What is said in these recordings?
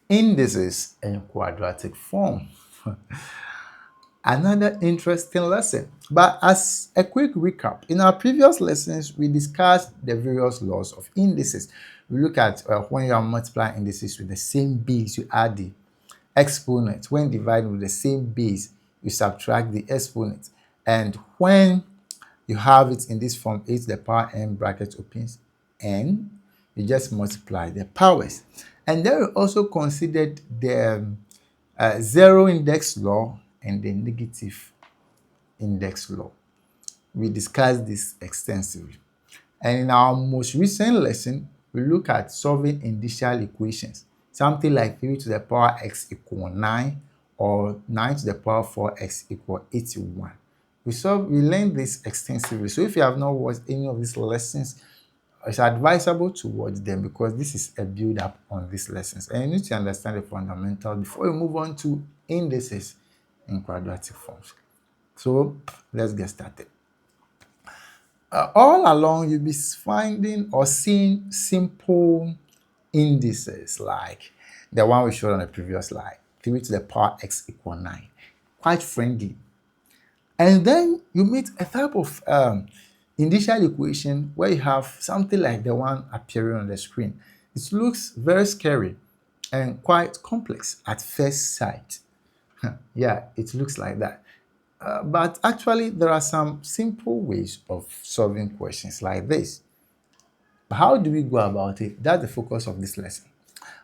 Indices in quadratic form. Another interesting lesson. But as a quick recap, in our previous lessons, we discussed the various laws of indices. We look at when you are multiplying indices with the same base, you add the exponent. When dividing with the same base, you subtract the exponent. And when you have it in this form, a to the power n bracket opens n, you just multiply the powers. And then we also considered the zero index law and the negative index law. We discussed this extensively. And in our most recent lesson, we look at solving initial equations, something like 3 to the power x equal 9 or 9 to the power 4x equal 81. We learned this extensively. So if you have not watched any of these lessons, it's advisable to watch them because this is a build-up on these lessons. And you need to understand the fundamentals before you move on to indices in quadratic forms. So let's get started. All along, you'll be finding or seeing simple indices like the one we showed on the previous slide, 3 to the power x equal 9. Quite friendly. And then you meet a type of initial equation where you have something like the one appearing on the screen. It looks very scary and quite complex at first sight. Yeah, it looks like that. But actually, there are some simple ways of solving questions like this. But how do we go about it? That's the focus of this lesson.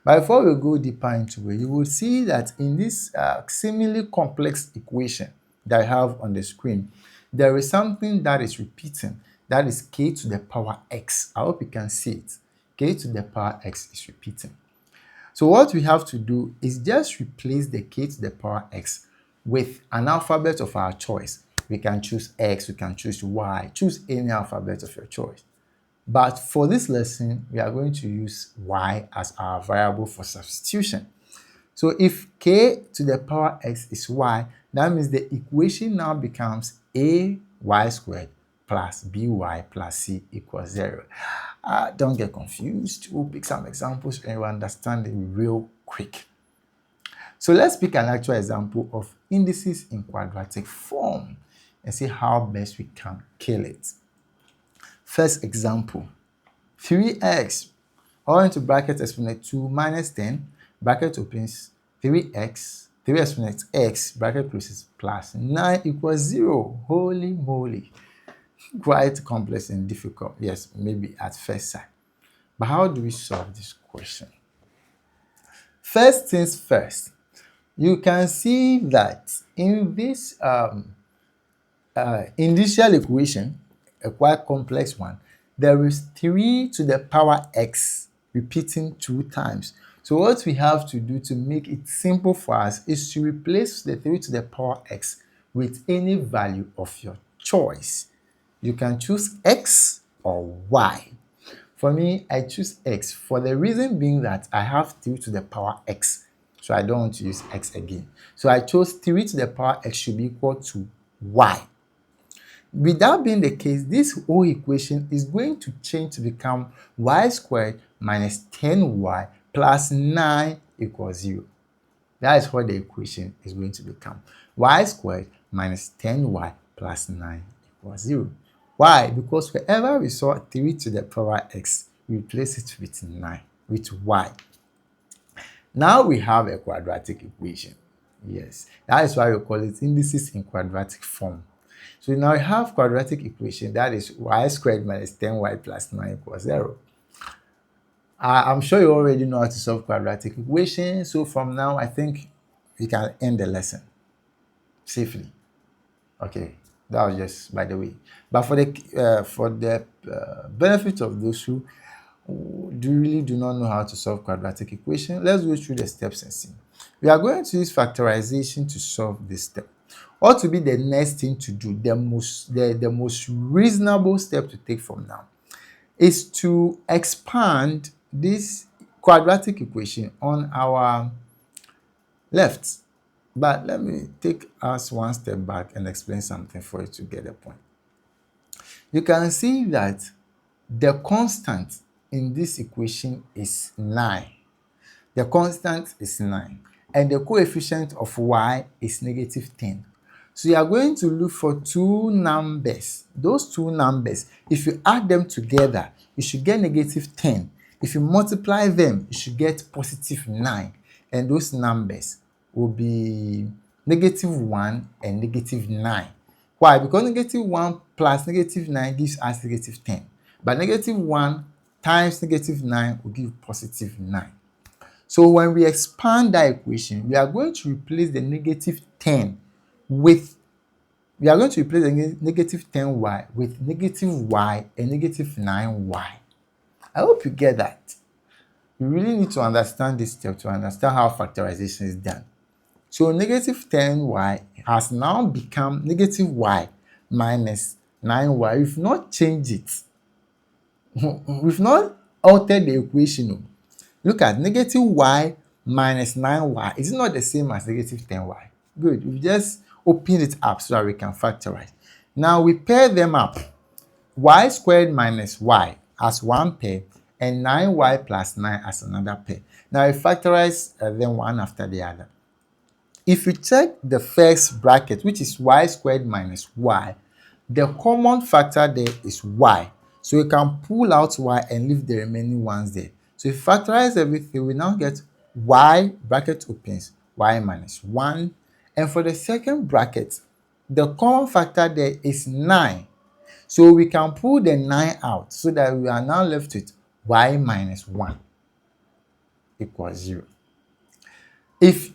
But before we go deeper into it, you will see that in this seemingly complex equation that I have on the screen, there is something that is repeating. That is k to the power x. I hope you can see it. K to the power x is repeating. So what we have to do is just replace the k to the power x with an alphabet of our choice. We can choose x, we can choose y, choose any alphabet of your choice. But for this lesson, we are going to use y as our variable for substitution. So if k to the power x is y, that means the equation now becomes ay squared plus by plus c equals 0. Don't get confused. We'll pick some examples and you'll understand it real quick. So let's pick an actual example of indices in quadratic form and see how best we can kill it. First example, 3x all into bracket exponent 2 minus 10, bracket opens, 3x, 3 exponent x, bracket closes, plus 9 equals 0. Holy moly. Quite complex and difficult, yes, maybe at first sight. But how do we solve this question? First things first, you can see that in this initial equation, a quite complex one, there is 3 to the power x repeating 2 times. So what we have to do to make it simple for us is to replace the 3 to the power x with any value of your choice. You can choose x or y. For me, I choose x for the reason being that I have 3 to the power x. So I don't want to use x again. So I chose 3 to the power x should be equal to y. With that being the case, this whole equation is going to change to become y squared minus 10y plus 9 equals 0. That is what the equation is going to become. Y squared minus 10y plus 9 equals 0. Why? Because wherever we saw 3 to the power x, we replace it with 9, with y. Now we have a quadratic equation. Yes, that is why we call it indices in quadratic form. So now we have quadratic equation that is y squared minus 10y plus 9 equals 0. I'm sure you already know how to solve quadratic equations. So from now, I think we can end the lesson safely. Okay, that was just by the way. But for the benefit of those who really do not know how to solve quadratic equation, let's go through the steps and see. We are going to use factorization to solve this step. What will be the next thing to do, the most reasonable step to take from now, is to expand this quadratic equation on our left. But let me take us one step back and explain something for you to get the point. You can see that the constant in this equation is 9. The constant is 9. And the coefficient of y is negative 10. So you are going to look for two numbers. Those two numbers, if you add them together, you should get negative 10. If you multiply them, you should get positive 9. And those numbers will be negative 1 and negative 9. Why? Because negative 1 plus negative 9 gives us negative 10. But negative 1 times negative 9 will give positive 9. So when we expand that equation, we are going to replace the negative 10 with, we are going to replace the negative 10y with negative y and negative 9y. I hope you get that. You really need to understand this step to understand how factorization is done. So negative 10y has now become negative y minus 9y. We've not changed it. We've not altered the equation. Look at negative y minus 9y. It's not the same as negative 10y. Good. We've just opened it up so that we can factorize. Now we pair them up. Y squared minus y as one pair and 9y plus 9 as another pair. Now we factorize them one after the other. If you check the first bracket, which is y squared minus y, the common factor there is y. So you can pull out y and leave the remaining ones there. So if you factorize everything, we now get y, bracket opens, y minus 1. And for the second bracket, the common factor there is 9. So we can pull the 9 out so that we are now left with y minus 1 equals 0. If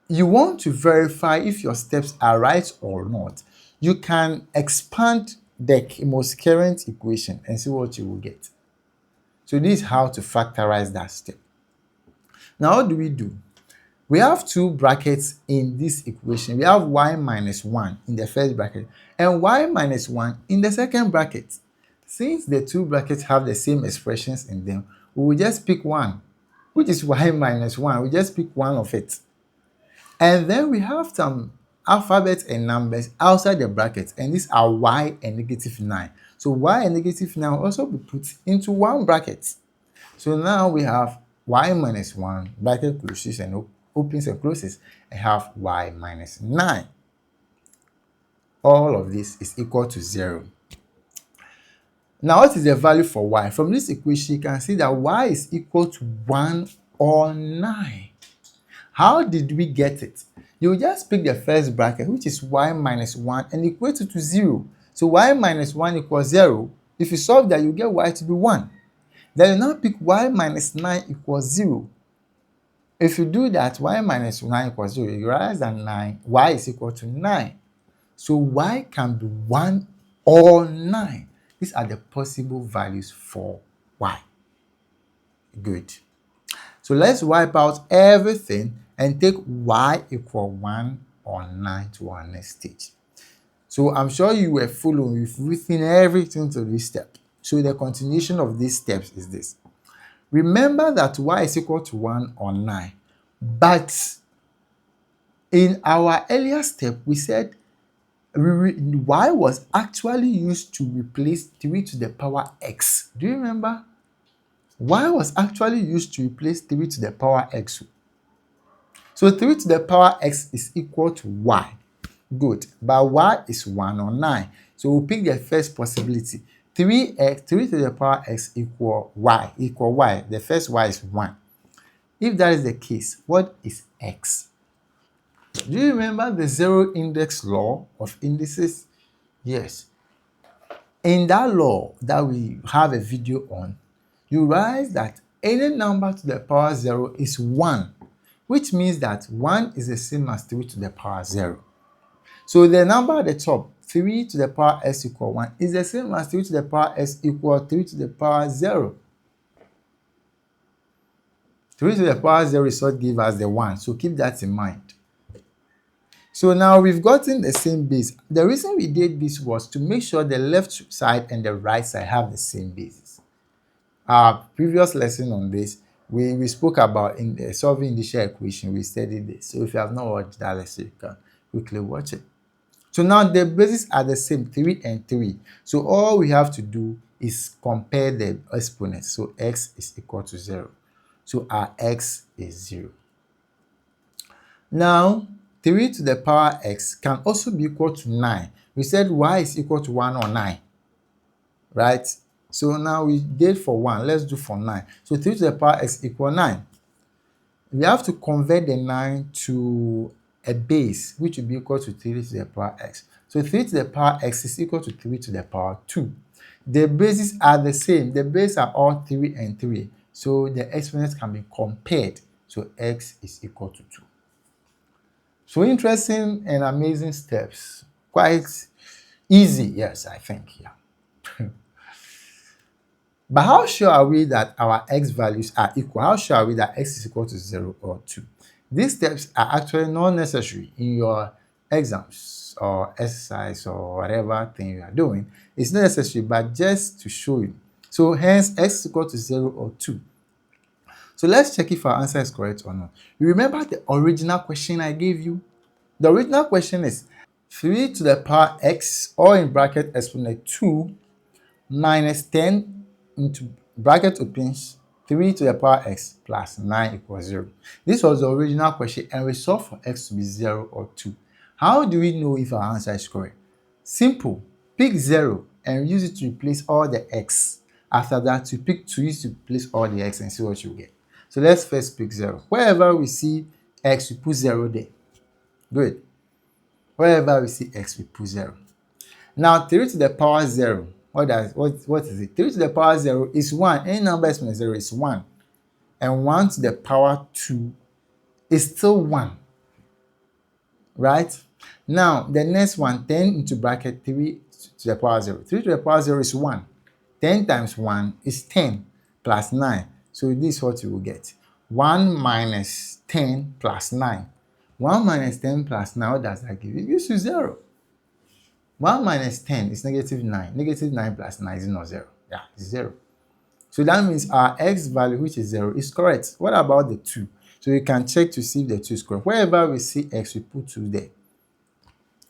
you want to verify if your steps are right or not, you can expand the most current equation and see what you will get. So this is how to factorize that step. Now what do? We have two brackets in this equation. We have y minus 1 in the first bracket and y minus 1 in the second bracket. Since the two brackets have the same expressions in them, we will just pick one, which is y minus 1. We just pick one of it. And then we have some alphabets and numbers outside the brackets, and these are y and negative 9. So y and negative 9 will also be put into one bracket. So now we have y minus 1, bracket closes and opens and closes, and have y minus 9. All of this is equal to 0. Now what is the value for y? From this equation, you can see that y is equal to 1 or 9. How did we get it? You just pick the first bracket, which is y minus 1, and equate it to 0. So y minus 1 equals 0. If you solve that, you get y to be 1. Then you now pick y minus 9 equals 0. If you do that, y minus 9 equals 0, you realize that y is equal to 9. So y can be 1 or 9. These are the possible values for y. Good. So let's wipe out everything and take y equal 1 or 9 to our next stage. So I'm sure you were following, you've written everything to this step. So the continuation of these steps is this. Remember that y is equal to 1 or 9. But in our earlier step, we said y was actually used to replace 3 to the power x. Do you remember? Y was actually used to replace 3 to the power x. So 3 to the power x is equal to y. Good. But y is 1 or 9. So we'll pick the first possibility. 3 to the power x equal y. The first y is 1. If that is the case, what is x? Do you remember the zero index law of indices? Yes. In that law that we have a video on, you realize that any number to the power 0 is 1, which means that 1 is the same as 3 to the power 0. So the number at the top, 3 to the power s equal 1, is the same as 3 to the power s equal 3 to the power 0. 3 to the power 0 is what gives us the 1, so keep that in mind. So now we've gotten the same base. The reason we did this was to make sure the left side and the right side have the same basis. Our previous lesson on this, we spoke about in the solving initial equation, we studied this. So if you have not watched that lesson, you can quickly watch it. So now the bases are the same, 3 and 3. So all we have to do is compare the exponents. So x is equal to 0. So our x is 0. Now, 3 to the power x can also be equal to 9. We said y is equal to 1 or 9, right? So now we did for 1. Let's do for 9. So 3 to the power x equal 9. We have to convert the 9 to a base, which will be equal to 3 to the power x. So 3 to the power x is equal to 3 to the power 2. The bases are the same. The bases are all 3 and 3. So the exponents can be compared. So x is equal to 2. So interesting and amazing steps. Quite easy, yes, I think, yeah. But how sure are we that our x values are equal? How sure are we that x is equal to 0 or 2? These steps are actually not necessary in your exams or exercise or whatever thing you are doing. It's not necessary, but just to show you. So hence, x is equal to 0 or 2. So let's check if our answer is correct or not. You remember the original question I gave you? The original question is 3 to the power x, or in bracket exponent 2, minus 10 into bracket opens 3 to the power x plus 9 equals 0. This was the original question and we solved for x to be 0 or 2. How do we know if our answer is correct? Simple. Pick 0 and use it to replace all the x. After that, you pick 2, use to replace all the x and see what you get. So let's first pick 0. Wherever we see x, we put 0 there. Good. Wherever we see x, we put 0. Now, 3 to the power 0. What is it? 3 to the power 0 is 1. Any number exponent 0 is 1. And 1 to the power 2 is still 1. Right? Now, the next one, 10 into bracket 3 to the power 0. 3 to the power 0 is 1. 10 times 1 is 10 plus 9. So this is what you will get. 1 minus 10 plus 9. 1 minus 10 plus 9, what does that give you? It gives you 0. 1 minus 10 is negative 9. Negative 9 plus 9 is not 0. Yeah, it's 0. So that means our x value, which is 0, is correct. What about the 2? So you can check to see if the 2 is correct. Wherever we see x, we put 2 there.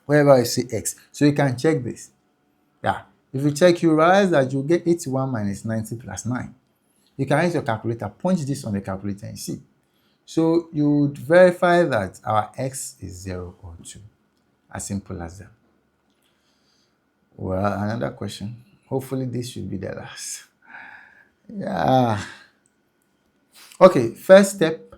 Wherever we see x. So you can check this. Yeah. If you check, you realize that you get 81 minus 90 plus 9. You can use your calculator, punch this on the calculator and see. So you would verify that our x is 0 or 2. As simple as that. Well, another question. Hopefully this should be the last. Yeah. Okay, first step.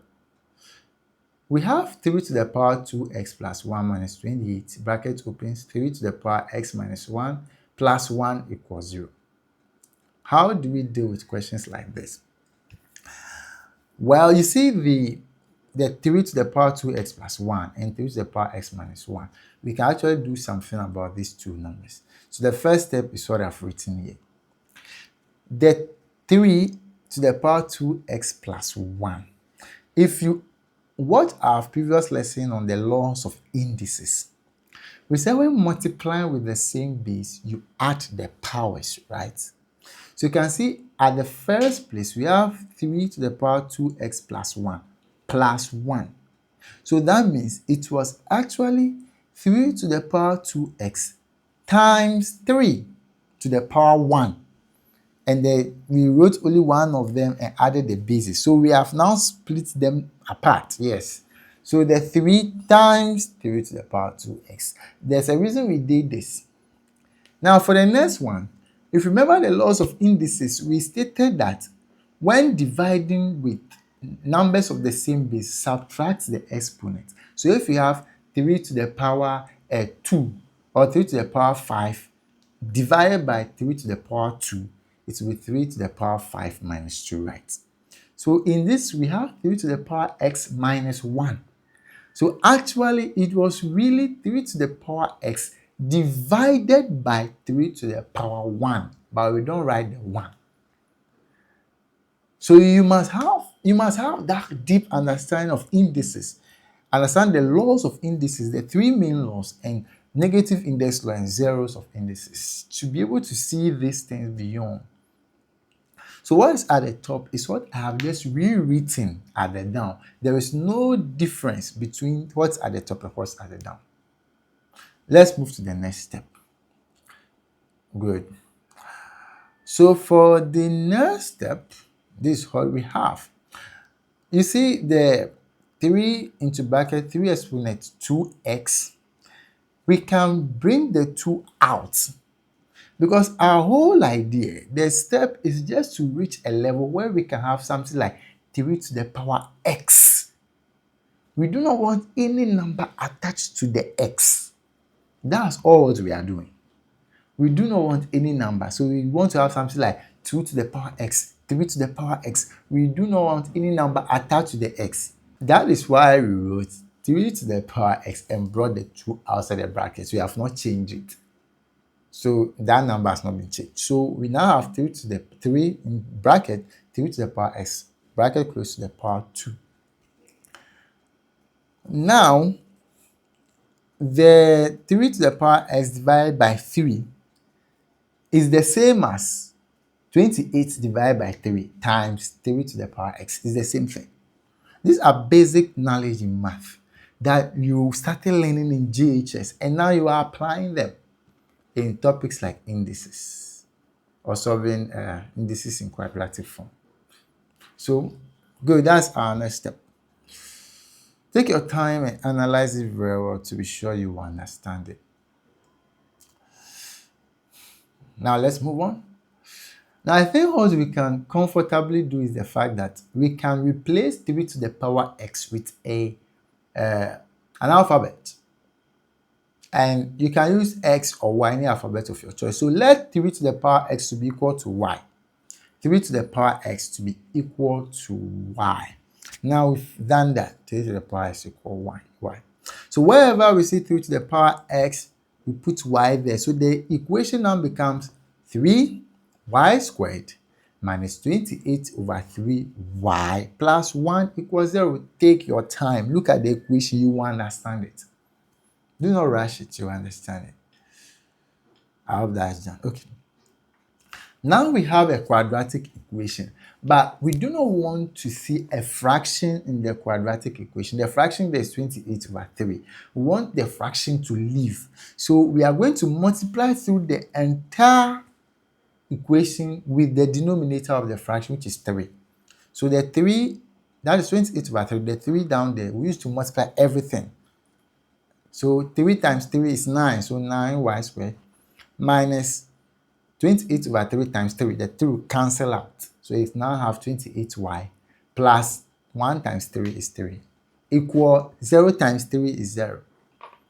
We have 3 to the power 2x plus 1 minus 28. Bracket opens 3 to the power x minus 1 plus 1 equals 0. How do we deal with questions like this? Well, you see the 3 to the power 2x plus 1 and 3 to the power x minus 1. We can actually do something about these two numbers. So the first step is what I've written here. The 3 to the power 2x plus 1. If you watch our previous lesson on the laws of indices, we said when multiplying with the same base, you add the powers, right? So you can see at the first place, we have 3 to the power 2x plus 1 plus 1. So that means it was actually 3 to the power 2x times 3 to the power 1. And then we wrote only one of them and added the bases. So we have now split them apart, yes. So the 3 times 3 to the power 2x. There's a reason we did this. Now for the next one, if you remember the laws of indices, we stated that when dividing with numbers of the same base, subtract the exponent. So if you have 3 to the power 2 or 3 to the power 5 divided by 3 to the power 2, it will be 3 to the power 5 minus 2, right? So in this, we have 3 to the power x minus 1. So actually, it was really 3 to the power x divided by 3 to the power 1, but we don't write the 1. So you must have that deep understanding of indices. Understand the laws of indices, the three main laws, and negative index law and zeros of indices, to be able to see these things beyond. So what is at the top is what I have just rewritten at the down. There is no difference between what's at the top and what's at the down. Let's move to the next step. Good. So for the next step, this is what we have. You see the 3 into bracket 3 exponent 2x. We can bring the 2 out because our whole idea, the step is just to reach a level where we can have something like 3 to the power x. We do not want any number attached to the x. That's all what we are doing. We do not want any number. So we want to have something like 2 to the power x, 3 to the power x. We do not want any number attached to the x. That is why we wrote 3 to the power x and brought the 2 outside the brackets. We have not changed it. So that number has not been changed. So we now have 3 to the 3 in bracket, 3 to the power x, bracket close to the power 2. Now, the 3 to the power x divided by 3 is the same as 28 divided by 3 times 3 to the power x. It's the same thing. These are basic knowledge in math that you started learning in GHS and now you are applying them in topics like indices or solving indices in quadratic form. So, good, that's our next step. Take your time and analyze it very well to be sure you understand it. Now, let's move on. Now, I think what we can comfortably do is the fact that we can replace 3 to the power x with an alphabet. And you can use x or y, any alphabet of your choice. So let 3 to the power x to be equal to y. 3 to the power x to be equal to y. Now we've done that. 3 to the power x equal y. So wherever we see 3 to the power x, we put y there. So the equation now becomes 3y squared minus 28 over 3y plus 1 equals 0. Take your time. Look at the equation. You will understand it. Do not rush it. You understand it. I hope that's done. Okay. Now we have a quadratic equation, but we do not want to see a fraction in the quadratic equation. The fraction there is 28 over 3. We want the fraction to leave. So we are going to multiply through the entire equation with the denominator of the fraction, which is 3. So the 3, that is 28 over 3. The 3 down there, we used to multiply everything. So 3 times 3 is 9. So 9y squared minus 28 over 3 times 3. The 3 will cancel out. So you now have 28y plus 1 times 3 is 3. Equal 0 times 3 is 0.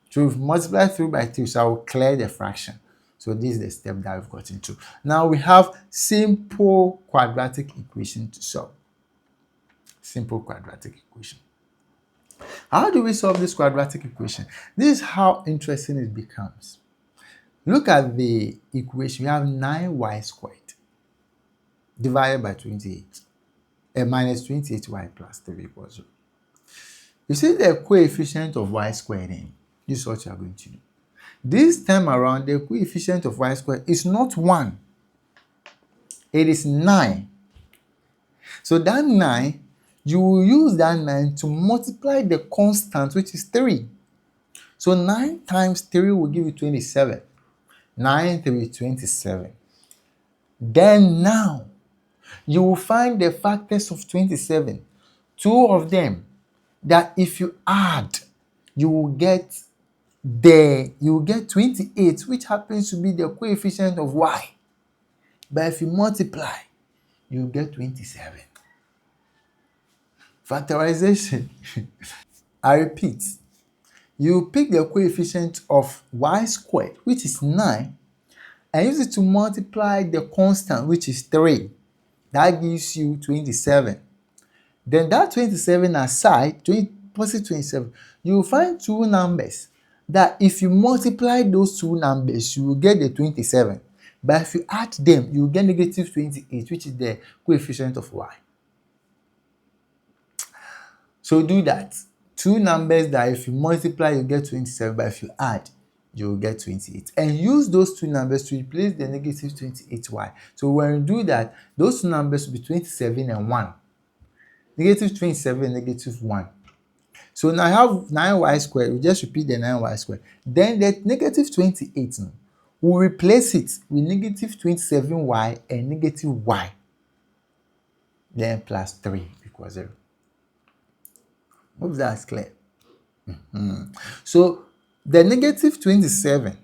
So we've multiplied 3 by 3. So I will clear the fraction. So this is the step that we've got into. Now we have simple quadratic equation to solve. Simple quadratic equation. How do we solve this quadratic equation? This is how interesting it becomes. Look at the equation. We have 9y squared divided by 28 and minus 28y plus 3 equals 0. You see the coefficient of y squared in. This is what you are going to do. This time around, the coefficient of y squared is not 1. It is 9. So that 9, you will use that 9 to multiply the constant, which is 3. So 9 times 3 will give you 27. 9 3 27. Then now, you will find the factors of 27. 2 of them, that if you add, you will get 28, which happens to be the coefficient of y. But if you multiply, you get 27. Factorization. I repeat, you pick the coefficient of y squared, which is 9, and use it to multiply the constant, which is 3. That gives you 27. Then that 27 aside, positive 27, you will find two numbers that if you multiply those two numbers, you will get the 27. But if you add them, you will get negative 28, which is the coefficient of y. So do that. Two numbers that if you multiply, you get 27, but if you add, you will get 28. And use those two numbers to replace the negative 28y. So when you do that, those two numbers will be 27 and 1. Negative 27, negative 1. So now I have 9y squared. We just repeat the 9y squared. Then the negative 28, we'll replace it with negative 27y and negative y. Then plus 3 equals 0. Hope that's clear. So the negative 27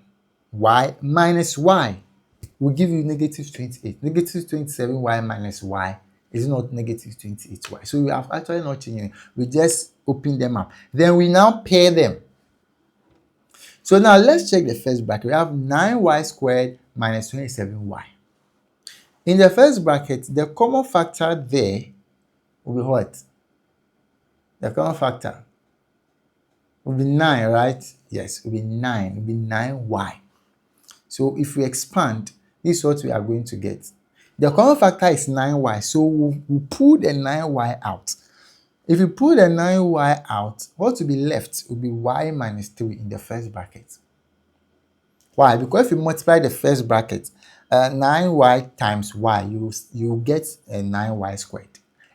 y minus y will give you negative 28. Negative 27y minus y is not negative 28y. So we have actually not changed it. We just open them up. Then we now pair them. So now let's check the first bracket. We have 9y squared minus 27y. In the first bracket, the common factor there will be what? The common factor will be 9, right? Yes, it will be 9. It will be 9y. So if we expand, this is what we are going to get. The common factor is 9y, so we'll pull the 9y out. If you pull the 9y out, what will be left will be y minus 3 in the first bracket. Why? Because if you multiply the first bracket, 9y times y, you get a 9y squared.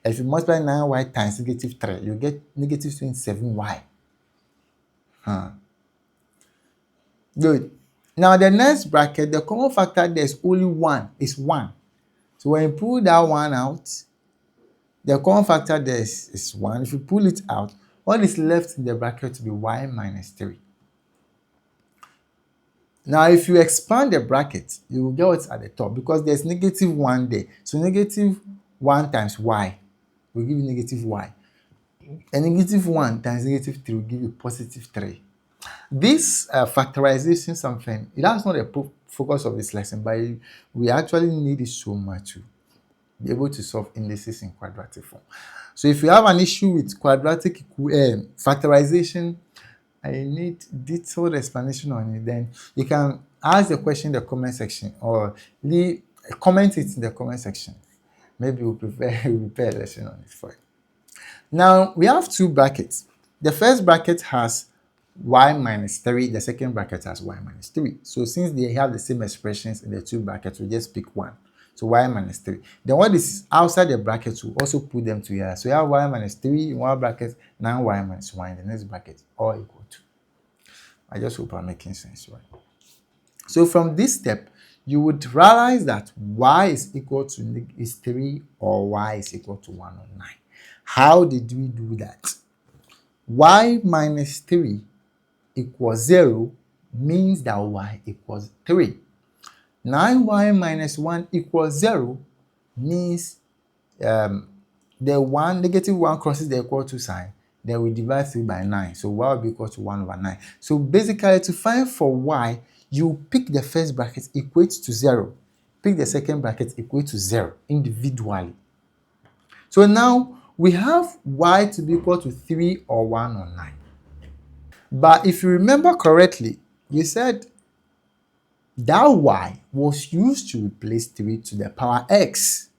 If you multiply 9y times negative 3, you get negative 27y. Good. Now the next bracket, the common factor there is only 1, is 1. So when you pull that 1 out, the common factor there is 1. If you pull it out, what is left in the bracket will be y minus 3. Now if you expand the bracket, you will get what's at the top because there's negative 1 there. So negative 1 times y will give you negative y. And negative 1 times negative 3 will give you positive 3. This factorization something, that's not the focus of this lesson, but we actually need it so much to be able to solve indices in quadratic form. So if you have an issue with quadratic factorization, I need detailed explanation on it, then you can ask the question in the comment section or comment it in the comment section. Maybe we'll prepare a lesson on it for you. Now we have two brackets. The first bracket has y minus 3, the second bracket has y minus 3. So since they have the same expressions in the two brackets, we just pick one. So y minus 3. Then what is outside the bracket, we'll also put them together. So you have y minus 3 in one bracket, now y minus 1 in the next bracket, all equal to. I just hope I'm making sense, right? So from this step, you would realize that y is equal to is 3 or y is equal to 1 or 9. How did we do that? Y minus 3 equals 0 means that y equals 3. 9y minus 1 equals 0 means the negative 1 crosses the equal to sign. Then we divide 3 by 9. So y will be equal to 1 over 9. So basically, to find for y, you pick the first bracket equates to 0. Pick the second bracket equate to 0 individually. So now we have y to be equal to 3 or 1 or 9. But if you remember correctly, we said that y was used to replace 3 to the power x.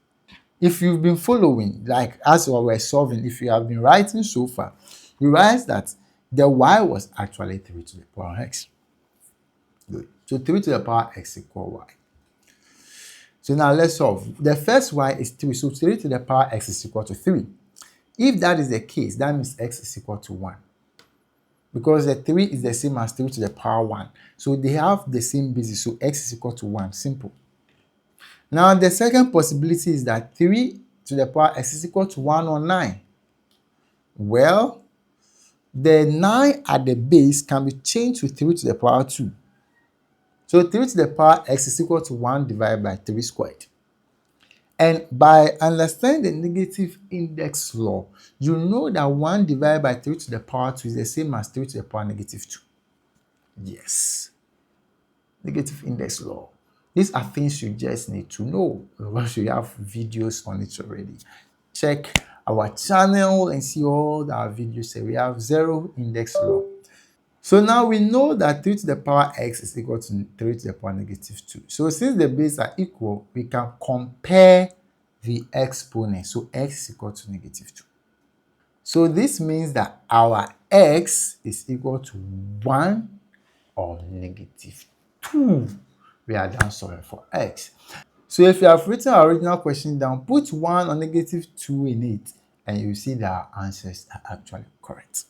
If you've been following, like as we were solving, if you have been writing so far, you realize that the y was actually 3 to the power x. Good. So 3 to the power x equal y. So now let's solve. The first y is 3, so 3 to the power x is equal to 3. If that is the case, that means x is equal to 1. Because the 3 is the same as 3 to the power 1. So they have the same basis, so x is equal to 1. Simple. Now the second possibility is that 3 to the power x is equal to 1 or 9. Well, the 9 at the base can be changed to 3 to the power 2. So 3 to the power x is equal to 1 divided by 3 squared. And by understanding the negative index law, you know that 1 divided by 3 to the power 2 is the same as 3 to the power negative 2. Yes. Negative index law. These are things you just need to know because we have videos on it already. Check our channel and see all our videos. We have zero index law. So now we know that 3 to the power x is equal to 3 to the power negative 2. So since the bases are equal, we can compare the exponents. So x is equal to negative 2. So this means that our x is equal to 1 or negative 2. We are done solving for x. So if you have written our original question down, put 1 or negative 2 in it, and you see that our answers are actually correct.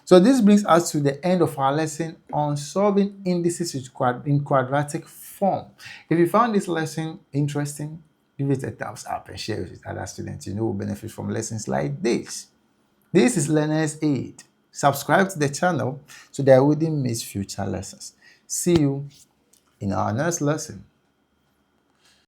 So this brings us to the end of our lesson on solving indices in quadratic form. If you found this lesson interesting, give it a thumbs up and share it with other students you know will benefit from lessons like this. This is Learner's Aid. Subscribe to the channel so that you wouldn't miss future lessons. See you in our next lesson.